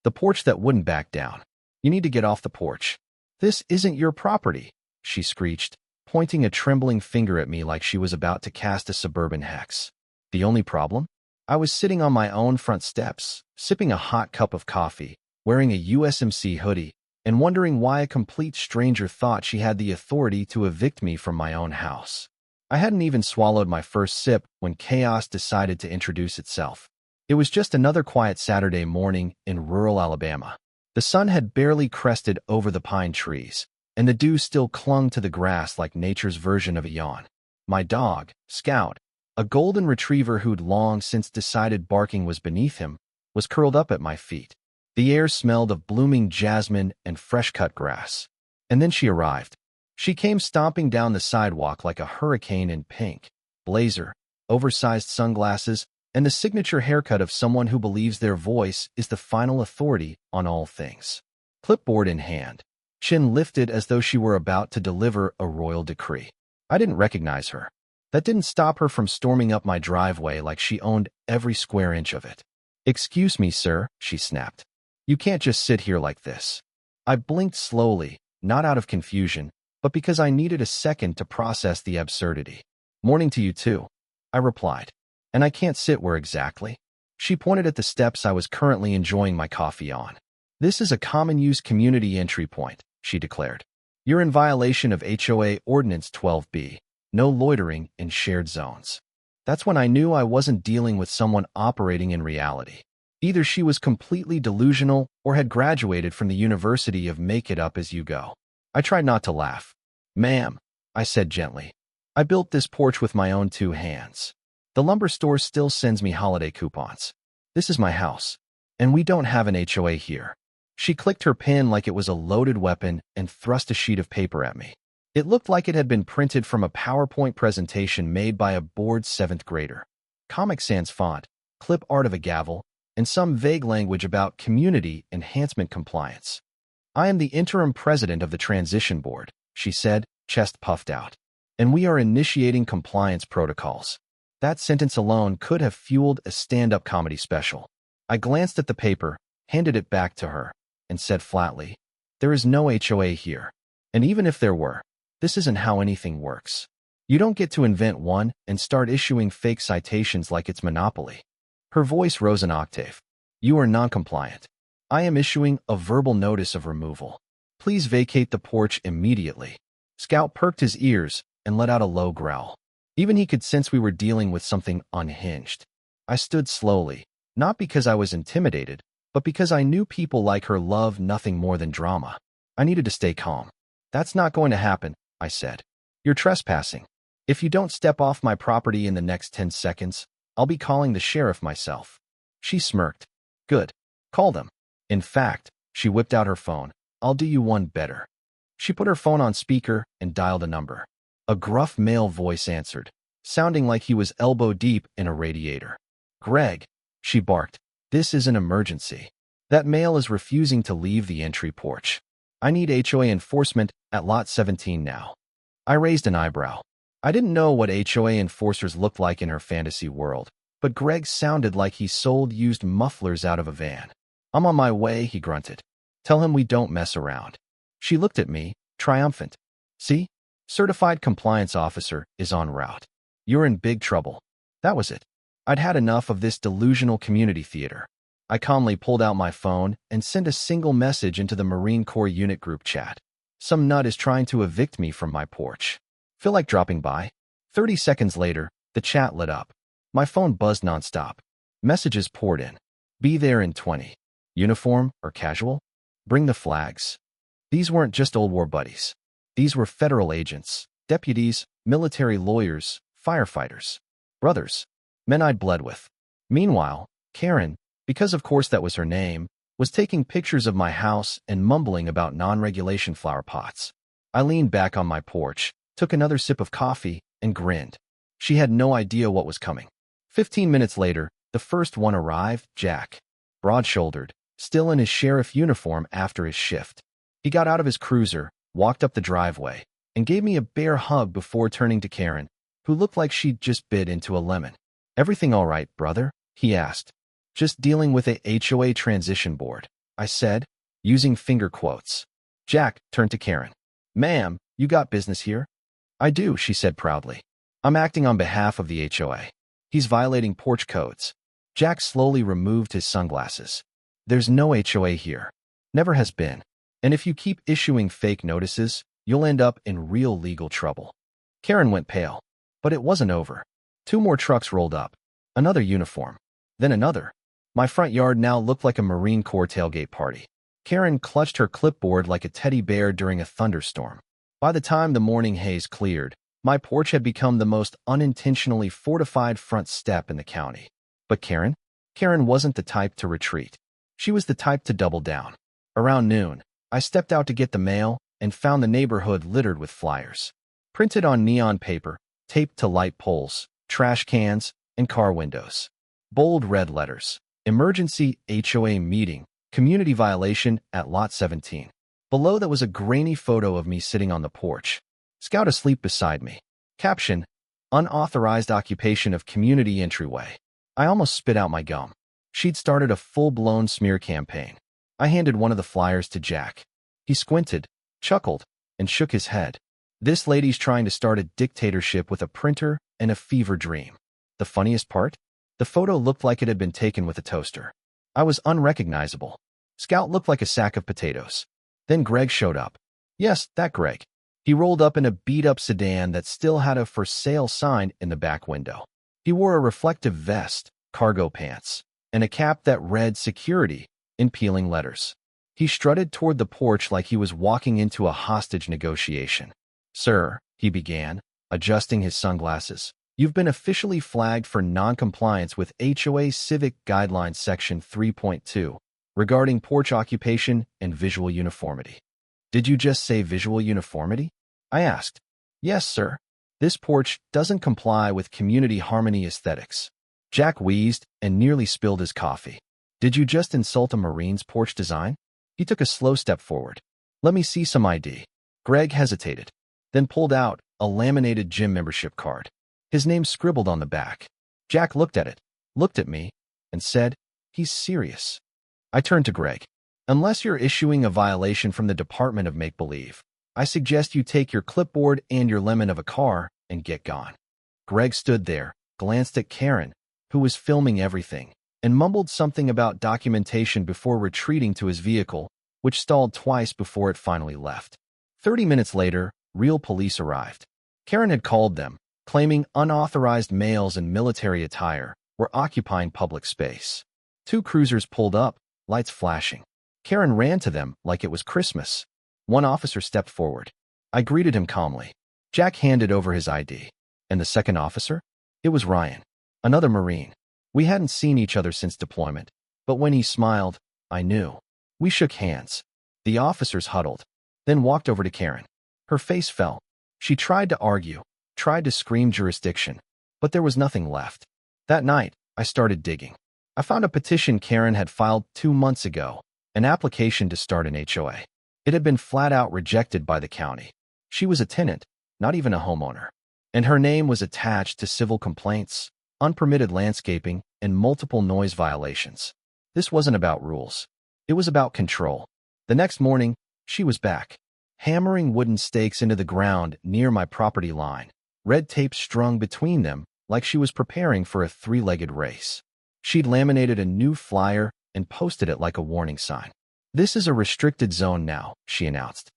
The porch that wouldn't back down. You need to get off the porch. This isn't your property, she screeched, pointing a trembling finger at me like she was about to cast a suburban hex. The only problem? I was sitting on my own front steps, sipping a hot cup of coffee, wearing a USMC hoodie, and wondering why a complete stranger thought she had the authority to evict me from my own house. I hadn't even swallowed my first sip when chaos decided to introduce itself. It was just another quiet Saturday morning in rural Alabama. The sun had barely crested over the pine trees, and the dew still clung to the grass like nature's version of a yawn. My dog, Scout, a golden retriever who'd long since decided barking was beneath him, was curled up at my feet. The air smelled of blooming jasmine and fresh-cut grass. And then she arrived. She came stomping down the sidewalk like a hurricane in pink, blazer, oversized sunglasses, and the signature haircut of someone who believes their voice is the final authority on all things. Clipboard in hand, chin lifted as though she were about to deliver a royal decree. I didn't recognize her. That didn't stop her from storming up my driveway like she owned every square inch of it. "Excuse me, sir," she snapped. "You can't just sit here like this." I blinked slowly, not out of confusion, but because I needed a second to process the absurdity. "Morning to you too," I replied. "And I can't sit where exactly?" She pointed at the steps I was currently enjoying my coffee on. "This is a common-use community entry point," she declared. "You're in violation of HOA Ordinance 12B, no loitering in shared zones." That's when I knew I wasn't dealing with someone operating in reality. Either she was completely delusional or had graduated from the University of Make It Up As You Go. I tried not to laugh. "Ma'am," I said gently, "I built this porch with my own 2 hands. The lumber store still sends me holiday coupons. This is my house, and we don't have an HOA here." She clicked her pen like it was a loaded weapon and thrust a sheet of paper at me. It looked like it had been printed from a PowerPoint presentation made by a bored 7th grader. Comic Sans font, clip art of a gavel, and some vague language about community enhancement compliance. "I am the interim president of the transition board," she said, chest puffed out, "and we are initiating compliance protocols." That sentence alone could have fueled a stand-up comedy special. I glanced at the paper, handed it back to her, and said flatly, "There is no HOA here. And even if there were, this isn't how anything works. You don't get to invent one and start issuing fake citations like it's Monopoly." Her voice rose an octave. "You are non-compliant. I am issuing a verbal notice of removal. Please vacate the porch immediately." Scout perked his ears and let out a low growl. Even he could sense we were dealing with something unhinged. I stood slowly, not because I was intimidated, but because I knew people like her love nothing more than drama. I needed to stay calm. "That's not going to happen," I said. "You're trespassing. If you don't step off my property in the next 10 seconds, I'll be calling the sheriff myself." She smirked. "Good. Call them. In fact," she whipped out her phone, "I'll do you one better." She put her phone on speaker and dialed a number. A gruff male voice answered, sounding like he was elbow-deep in a radiator. "Greg," she barked, "this is an emergency. That male is refusing to leave the entry porch. I need HOA enforcement at Lot 17 now." I raised an eyebrow. I didn't know what HOA enforcers looked like in her fantasy world, but Greg sounded like he sold used mufflers out of a van. "I'm on my way," he grunted. "Tell him we don't mess around." She looked at me, triumphant. "See? Certified compliance officer is en route. You're in big trouble." That was it. I'd had enough of this delusional community theater. I calmly pulled out my phone and sent a single message into the Marine Corps unit group chat. "Some nut is trying to evict me from my porch. Feel like dropping by?" 30 seconds later, the chat lit up. My phone buzzed nonstop. Messages poured in. "Be there in 20. Uniform or casual? Bring the flags." These weren't just old war buddies. These were federal agents, deputies, military lawyers, firefighters, brothers, men I'd bled with. Meanwhile, Karen, because of course that was her name, was taking pictures of my house and mumbling about non-regulation flower pots. I leaned back on my porch, took another sip of coffee, and grinned. She had no idea what was coming. 15 minutes later, the first one arrived, Jack. Broad-shouldered, still in his sheriff uniform after his shift. He got out of his cruiser, walked up the driveway, and gave me a bear hug before turning to Karen, who looked like she'd just bit into a lemon. "Everything all right, brother?" he asked. "Just dealing with a HOA transition board," I said, using finger quotes. Jack turned to Karen. Ma'am, you got business here? I do, she said proudly. I'm acting on behalf of the HOA. He's violating porch codes. Jack slowly removed his sunglasses. There's no HOA here. Never has been. And if you keep issuing fake notices, you'll end up in real legal trouble. Karen went pale. But it wasn't over. 2 more trucks rolled up. Another uniform. Then another. My front yard now looked like a Marine Corps tailgate party. Karen clutched her clipboard like a teddy bear during a thunderstorm. By the time the morning haze cleared, my porch had become the most unintentionally fortified front step in the county. But Karen wasn't the type to retreat. She was the type to double down. Around noon, I stepped out to get the mail and found the neighborhood littered with flyers. Printed on neon paper, taped to light poles, trash cans, and car windows. Bold red letters. Emergency HOA meeting. Community violation at Lot 17. Below that was a grainy photo of me sitting on the porch. Scout asleep beside me. Caption: Unauthorized occupation of community entryway. I almost spit out my gum. She'd started a full-blown smear campaign. I handed one of the flyers to Jack. He squinted, chuckled, and shook his head. This lady's trying to start a dictatorship with a printer and a fever dream. The funniest part? The photo looked like it had been taken with a toaster. I was unrecognizable. Scout looked like a sack of potatoes. Then Greg showed up. Yes, that Greg. He rolled up in a beat-up sedan that still had a for sale sign in the back window. He wore a reflective vest, cargo pants, and a cap that read security in peeling letters. He strutted toward the porch like he was walking into a hostage negotiation. Sir, he began, adjusting his sunglasses, you've been officially flagged for non-compliance with HOA Civic Guidelines Section 3.2 regarding porch occupation and visual uniformity. Did you just say visual uniformity? I asked. Yes, sir. This porch doesn't comply with community harmony aesthetics. Jack wheezed and nearly spilled his coffee. Did you just insult a Marine's porch design? He took a slow step forward. Let me see some ID. Greg hesitated, then pulled out a laminated gym membership card. His name scribbled on the back. Jack looked at it, looked at me, and said, he's serious. I turned to Greg. Unless you're issuing a violation from the Department of Make-Believe, I suggest you take your clipboard and your lemon of a car and get gone. Greg stood there, glanced at Karen, who was filming everything, and mumbled something about documentation before retreating to his vehicle, which stalled twice before it finally left. 30 minutes later, real police arrived. Karen had called them, claiming unauthorized males in military attire were occupying public space. 2 cruisers pulled up, lights flashing. Karen ran to them like it was Christmas. One officer stepped forward. I greeted him calmly. Jack handed over his ID. And the second officer? It was Ryan, another Marine. We hadn't seen each other since deployment, but when he smiled, I knew. We shook hands. The officers huddled, then walked over to Karen. Her face fell. She tried to argue, tried to scream jurisdiction, but there was nothing left. That night, I started digging. I found a petition Karen had filed 2 months ago, an application to start an HOA. It had been flat out rejected by the county. She was a tenant, not even a homeowner. And her name was attached to civil complaints, unpermitted landscaping, and multiple noise violations. This wasn't about rules. It was about control. The next morning, she was back, hammering wooden stakes into the ground near my property line, red tape strung between them like she was preparing for a 3-legged race. She'd laminated a new flyer and posted it like a warning sign. This is a restricted zone now, she announced.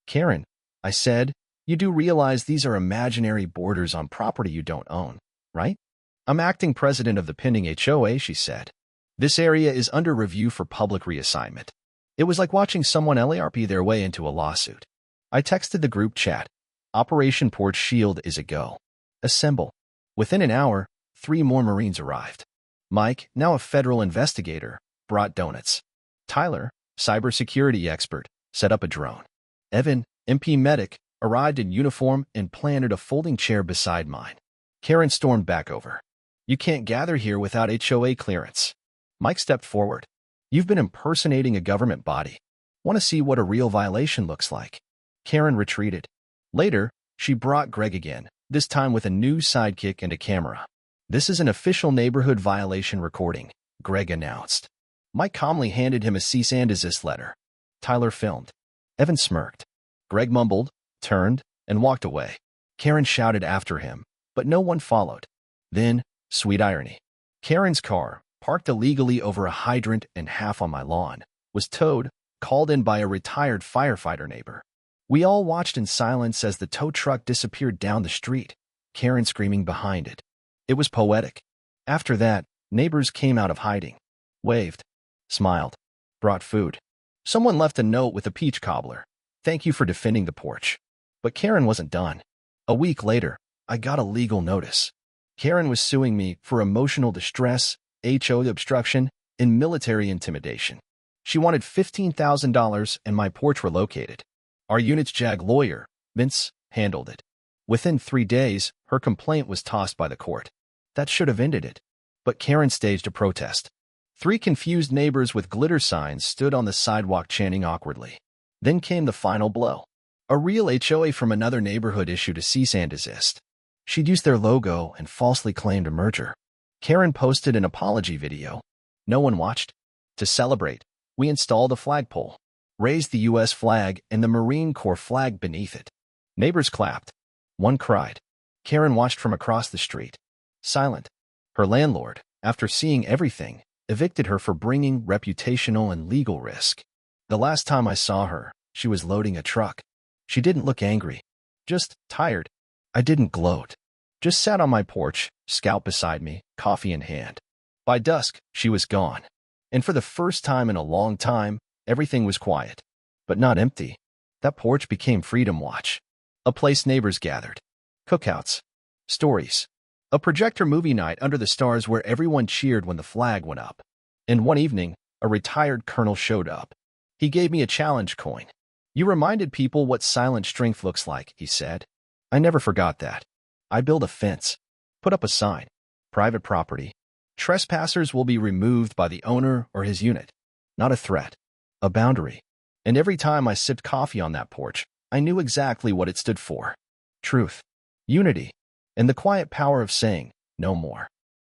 Karen, I said, you do realize these are imaginary borders on property you don't own, right? I'm acting president of the pending HOA, she said. This area is under review for public reassignment. It was like watching someone LARP their way into a lawsuit. I texted the group chat. Operation Porch Shield is a go. Assemble. Within an hour, 3 more Marines arrived. Mike, now a federal investigator, brought donuts. Tyler, cybersecurity expert, set up a drone. Evan, MP medic, arrived in uniform and planted a folding chair beside mine. Karen stormed back over. You can't gather here without HOA clearance. Mike stepped forward. You've been impersonating a government body. Want to see what a real violation looks like? Karen retreated. Later, she brought Greg again, this time with a new sidekick and a camera. This is an official neighborhood violation recording, Greg announced. Mike calmly handed him a cease and desist letter. Tyler filmed. Evan smirked. Greg mumbled, turned, and walked away. Karen shouted after him, but no one followed. Then, sweet irony, Karen's car, parked illegally over a hydrant and half on my lawn, was towed, called in by a retired firefighter neighbor. We all watched in silence as the tow truck disappeared down the street, Karen screaming behind it. It was poetic. After that, neighbors came out of hiding, waved, smiled, brought food. Someone left a note with a peach cobbler. Thank you for defending the porch. But Karen wasn't done. A week later, I got a legal notice. Karen was suing me for emotional distress, HOA obstruction, and military intimidation. She wanted $15,000 and my porch relocated. Our unit's JAG lawyer, Vince, handled it. Within 3 days, her complaint was tossed by the court. That should have ended it. But Karen staged a protest. 3 confused neighbors with glitter signs stood on the sidewalk chanting awkwardly. Then came the final blow. A real HOA from another neighborhood issued a cease and desist. She'd used their logo and falsely claimed a merger. Karen posted an apology video. No one watched. To celebrate, we installed a flagpole, raised the U.S. flag and the Marine Corps flag beneath it. Neighbors clapped. One cried. Karen watched from across the street, silent. Her landlord, after seeing everything, evicted her for bringing reputational and legal risk. The last time I saw her, she was loading a truck. She didn't look angry, just tired. I didn't gloat. Just sat on my porch, Scout beside me, coffee in hand. By dusk, she was gone. And for the first time in a long time, everything was quiet. But not empty. That porch became Freedom Watch. A place neighbors gathered. Cookouts. Stories. A projector movie night under the stars where everyone cheered when the flag went up. And one evening, a retired colonel showed up. He gave me a challenge coin. You reminded people what silent strength looks like, he said. I never forgot that. I built a fence. Put up a sign. Private property. Trespassers will be removed by the owner or his unit. Not a threat. A boundary. And every time I sipped coffee on that porch, I knew exactly what it stood for. Truth. Unity. And the quiet power of saying, no more.